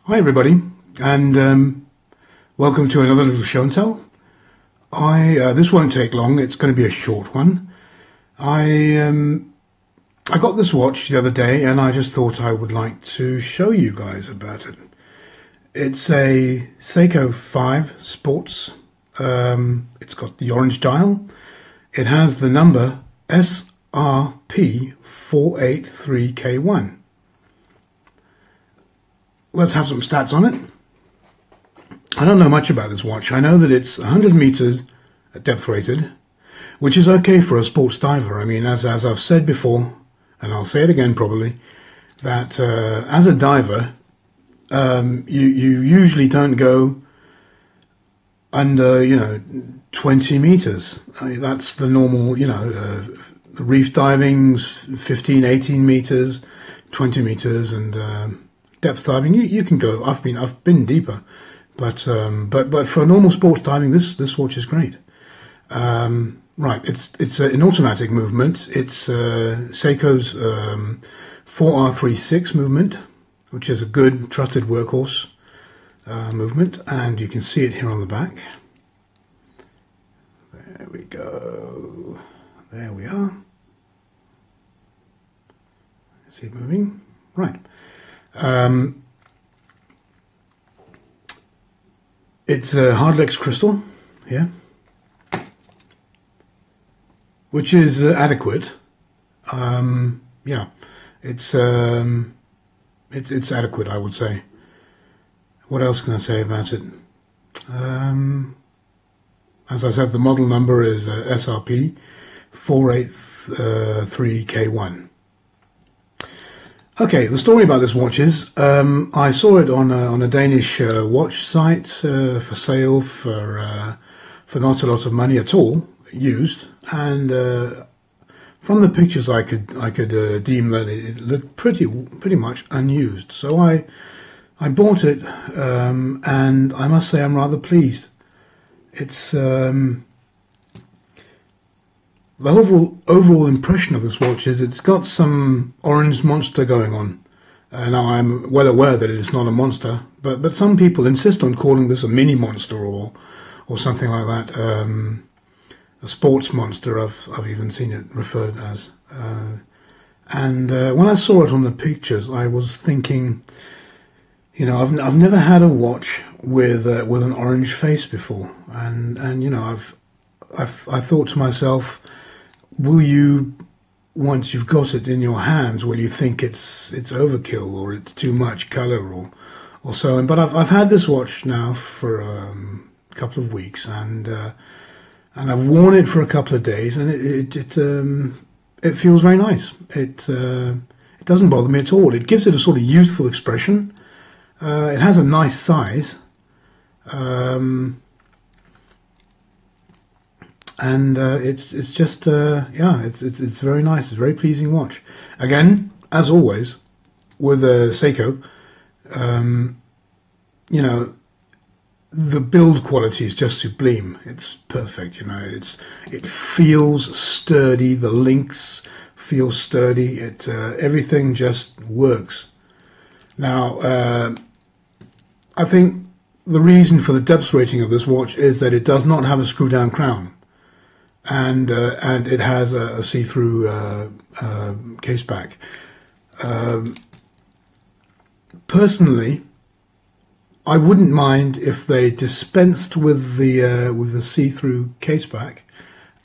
Hi everybody, and welcome to another little show and tell. This won't take long. It's going to be a short one. I got this watch the other day, and I just thought I would like to show you guys about it. It's a Seiko 5 Sports. It's got the orange dial. It has the number SRP483K1. Let's have some stats on it. I don't know much about this watch. I know that it's 100 meters depth rated, which is okay for a sports diver. I mean, as I've said before, and I'll say it again probably, that as a diver, you usually don't go under 20 meters. I mean, that's the normal. Reef diving's 15, 18 meters, 20 meters, and depth diving you can go. I've been deeper, but for normal sports diving, this watch is great. Right, it's an automatic movement. It's Seiko's 4R36 movement, which is a good trusted workhorse movement, and you can see it here on the back. There we go. There we are. See it moving. Right. It's a Hardlex crystal here, which is adequate. Yeah, it's adequate, I would say. What else can I say about it? As I said, the model number is SRP 483K1. Okay, the story about this watch is I saw it on a Danish watch site for sale for not a lot of money at all, used, and from the pictures I could deem that it looked pretty much unused. So I bought it, and I must say I'm rather pleased. It's the overall impression of this watch is it's got some orange monster going on. Now I'm well aware that it is not a monster, but some people insist on calling this a mini monster or something like that. A sports monster, I've even seen it referred as. And when I saw it on the pictures, I was thinking, I've never had a watch with an orange face before, and I thought to myself, will you, once you've got it in your hands, will you think it's overkill or it's too much color or so? But I've had this watch now for a couple of weeks, and I've worn it for a couple of days, and it feels very nice. It doesn't bother me at all. It gives it a sort of youthful expression. It has a nice size. And it's just it's very nice. It's a very pleasing watch. Again, as always with Seiko, the build quality is just sublime. It's perfect. It feels sturdy. The links feel sturdy. Everything just works. Now, I think the reason for the depth rating of this watch is that it does not have a screw-down crown. And it has a see-through case back. Personally, I wouldn't mind if they dispensed with the see-through case back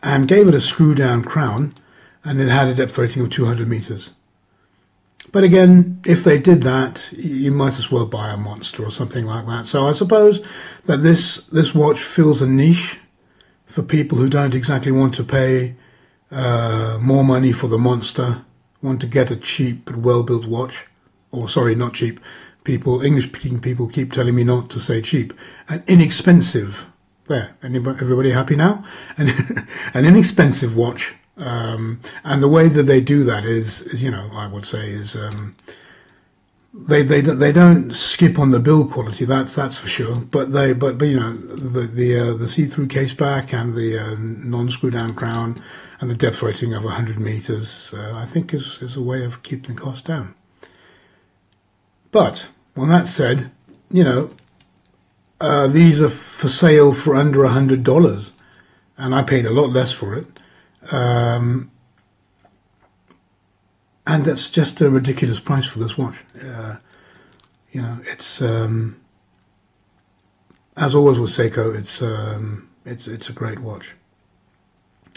and gave it a screw-down crown, and it had a depth rating of 200 meters. But again, if they did that, you might as well buy a monster or something like that. So I suppose that this watch fills a niche for people who don't exactly want to pay more money for the monster, want to get a cheap but well-built watch. Or sorry, not cheap. English-speaking people keep telling me not to say cheap. An inexpensive. There, everybody happy now? An inexpensive watch. And the way that they do that is I would say is they don't skip on the build quality, that's for sure. But the see-through case back and the non-screw down crown and the depth rating of 100 meters, I think is a way of keeping the cost down. But when that's said, you know, these are for sale for under $100, and I paid a lot less for it. And that's just a ridiculous price for this watch. You know, it's as always with Seiko, it's a great watch.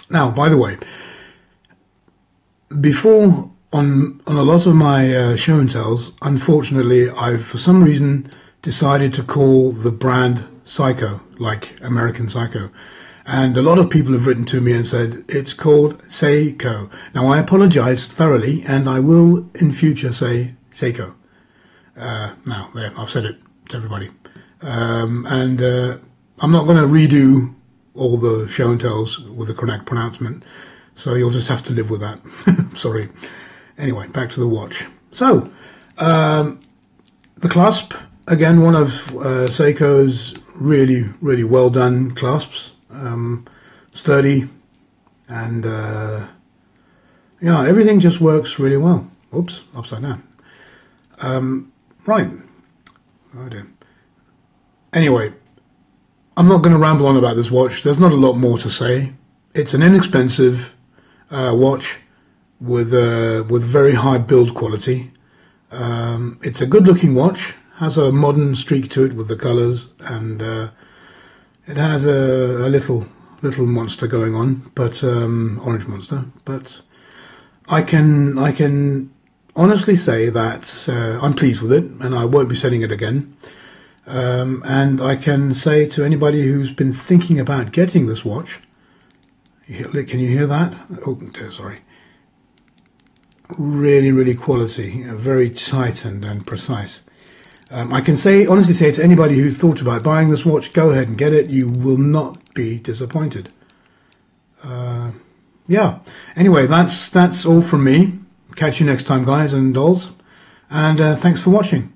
Now, by the way, before on a lot of my show and tells, unfortunately, I've for some reason decided to call the brand Seiko, like American Seiko. And a lot of people have written to me and said it's called Seiko. Now, I apologize thoroughly, and I will in future say Seiko. Now, there, I've said it to everybody. I'm not going to redo all the show and tells with the correct pronouncement, so you'll just have to live with that. Sorry. Anyway, back to the watch. So, the clasp, again, one of Seiko's really, really well done clasps. Sturdy, and you know, everything just works really well. Oops, upside down. Right. Oh dear. Anyway, I'm not going to ramble on about this watch. There's not a lot more to say. It's an inexpensive watch with very high build quality. It's a good-looking watch. Has a modern streak to it with the colours, and it has a little monster going on, but orange monster. But I can honestly say that I'm pleased with it, and I won't be selling it again. And I can say to anybody who's been thinking about getting this watch, can you hear that? Oh, dear, sorry. Really, really quality, very tight and precise. I can honestly say to anybody who thought about buying this watch, go ahead and get it. You will not be disappointed. Yeah. Anyway, that's all from me. Catch you next time, guys and dolls. And thanks for watching.